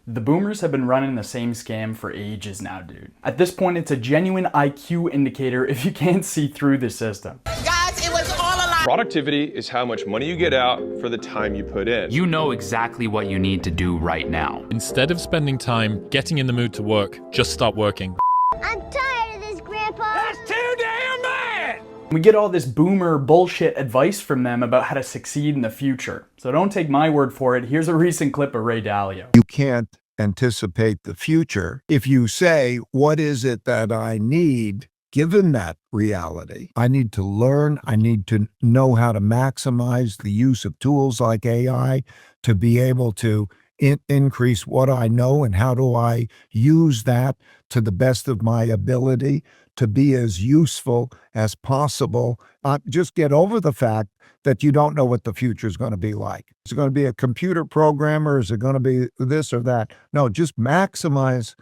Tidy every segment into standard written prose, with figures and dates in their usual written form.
The boomers have been running the same scam for ages now, dude. At this point, it's a genuine IQ indicator if you can't see through the system. Guys, it was all a lie. Productivity is how much money you get out for the time you put in. You know exactly what you need to do right now. Instead of spending time getting in the mood to work, just start working. I'm tired of this, Grandpa. That's too damn bad. We get all this boomer bullshit advice from them about how to succeed in the future. So don't take my word for it. Here's a recent clip of Ray Dalio. You can't anticipate the future. If you say, what is it that I need, given that reality? I need to learn. I need to know how to maximize the use of tools like AI to be able to increase what I know, and how do I use that to the best of my ability to be as useful as possible. Just get over the fact that you don't know what the future is going to be like. Is it going to be a computer programmer? Is it going to be this or that? No, just maximize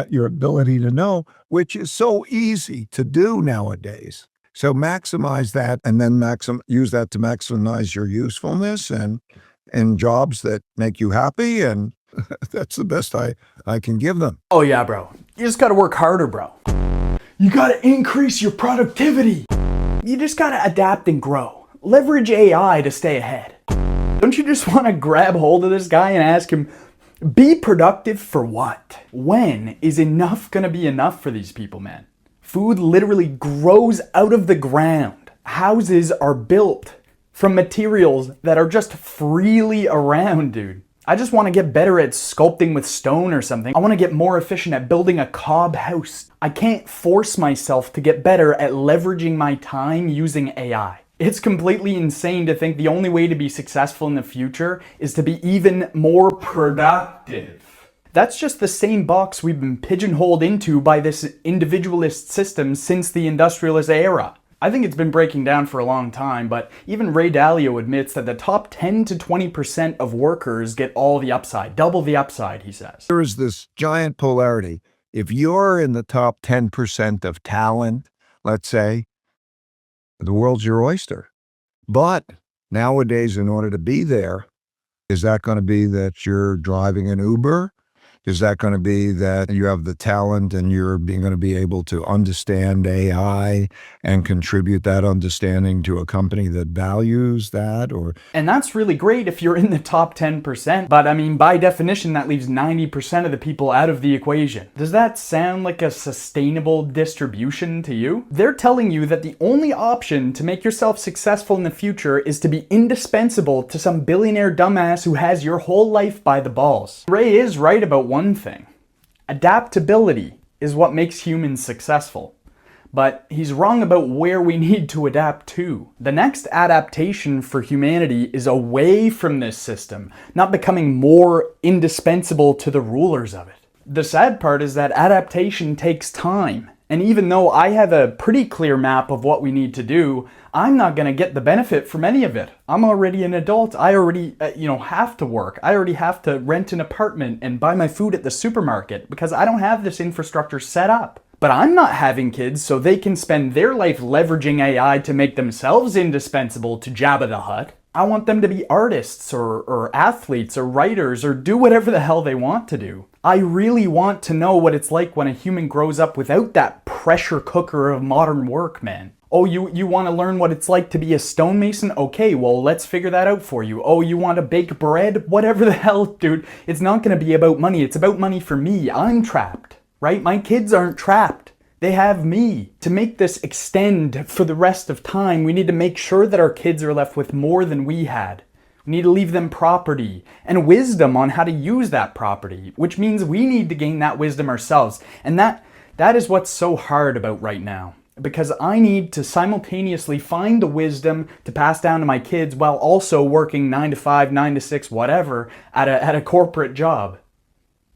your ability to know, which is so easy to do nowadays. So maximize that, and then use that to maximize your usefulness and jobs that make you happy, and that's the best I can give them. Oh yeah, bro. You just gotta work harder, bro. You gotta increase your productivity. You just gotta adapt and grow. Leverage AI to stay ahead. Don't you just wanna grab hold of this guy and ask him, be productive for what? When is enough gonna be enough for these people, man? Food literally grows out of the ground. Houses are built from materials that are just freely around, dude. I just want to get better at sculpting with stone or something. I want to get more efficient at building a cob house. I can't force myself to get better at leveraging my time using AI. It's completely insane to think the only way to be successful in the future is to be even more productive. That's just the same box we've been pigeonholed into by this individualist system since the industrialist era. I think it's been breaking down for a long time, but even Ray Dalio admits that the top 10 to 20% of workers get all the upside, double the upside, he says. There is this giant polarity. If you're in the top 10% of talent, let's say, the world's your oyster. But nowadays, in order to be there, is that going to be that you're driving an Uber? Is that going to be that you have the talent and you're going to be able to understand AI and contribute that understanding to a company that values that? And that's really great if you're in the top 10%, but I mean, by definition, that leaves 90% of the people out of the equation. Does that sound like a sustainable distribution to you? They're telling you that the only option to make yourself successful in the future is to be indispensable to some billionaire dumbass who has your whole life by the balls. Ray is right about one thing. Adaptability is what makes humans successful. But he's wrong about where we need to adapt to. The next adaptation for humanity is away from this system, not becoming more indispensable to the rulers of it. The sad part is that adaptation takes time. And even though I have a pretty clear map of what we need to do, I'm not going to get the benefit from any of it. I'm already an adult. I already, have to work. I already have to rent an apartment and buy my food at the supermarket because I don't have this infrastructure set up. But I'm not having kids so they can spend their life leveraging AI to make themselves indispensable to Jabba the Hutt. I want them to be artists or athletes or writers or do whatever the hell they want to do. I really want to know what it's like when a human grows up without that pressure cooker of modern work, man. Oh, you want to learn what it's like to be a stonemason? Okay, well, let's figure that out for you. Oh, you want to bake bread? Whatever the hell, dude. It's not going to be about money. It's about money for me. I'm trapped, right? My kids aren't trapped. They have me. To make this extend for the rest of time, we need to make sure that our kids are left with more than we had. We need to leave them property and wisdom on how to use that property, which means we need to gain that wisdom ourselves. And that is what's so hard about right now. Because I need to simultaneously find the wisdom to pass down to my kids while also working 9 to 5, 9 to 6, whatever, at a corporate job.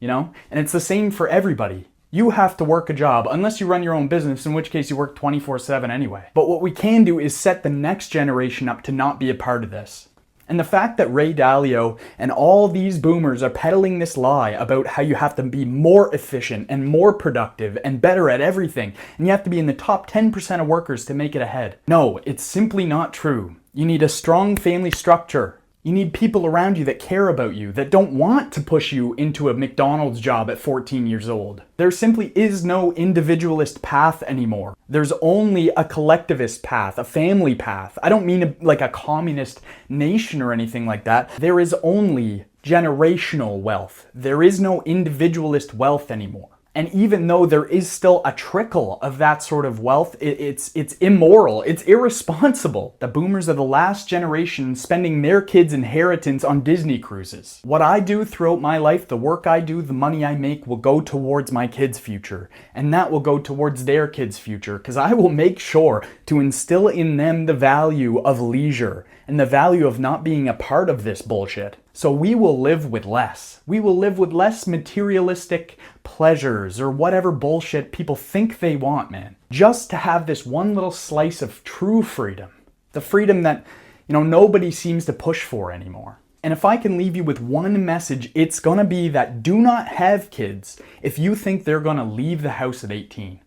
And it's the same for everybody. You have to work a job, unless you run your own business, in which case you work 24/7 anyway. But what we can do is set the next generation up to not be a part of this. And the fact that Ray Dalio and all these boomers are peddling this lie about how you have to be more efficient and more productive and better at everything, and you have to be in the top 10% of workers to make it ahead. No, it's simply not true. You need a strong family structure. You need people around you that care about you, that don't want to push you into a McDonald's job at 14 years old. There simply is no individualist path anymore. There's only a collectivist path, a family path. I don't mean like a communist nation or anything like that. There is only generational wealth. There is no individualist wealth anymore. And even though there is still a trickle of that sort of wealth, it's immoral, it's irresponsible. The boomers are the last generation spending their kids' inheritance on Disney cruises. What I do throughout my life, the work I do, the money I make will go towards my kids' future. And that will go towards their kids' future, because I will make sure to instill in them the value of leisure and the value of not being a part of this bullshit. So we will live with less. We will live with less materialistic pleasures or whatever bullshit people think they want, man. Just to have this one little slice of true freedom. The freedom that, nobody seems to push for anymore. And if I can leave you with one message, it's gonna be that do not have kids if you think they're gonna leave the house at 18.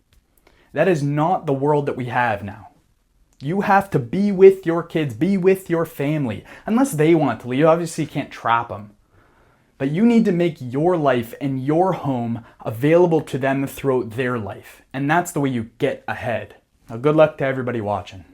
That is not the world that we have now. You have to be with your kids, be with your family. Unless they want to leave, obviously you can't trap them. But you need to make your life and your home available to them throughout their life. And that's the way you get ahead. Now, good luck to everybody watching.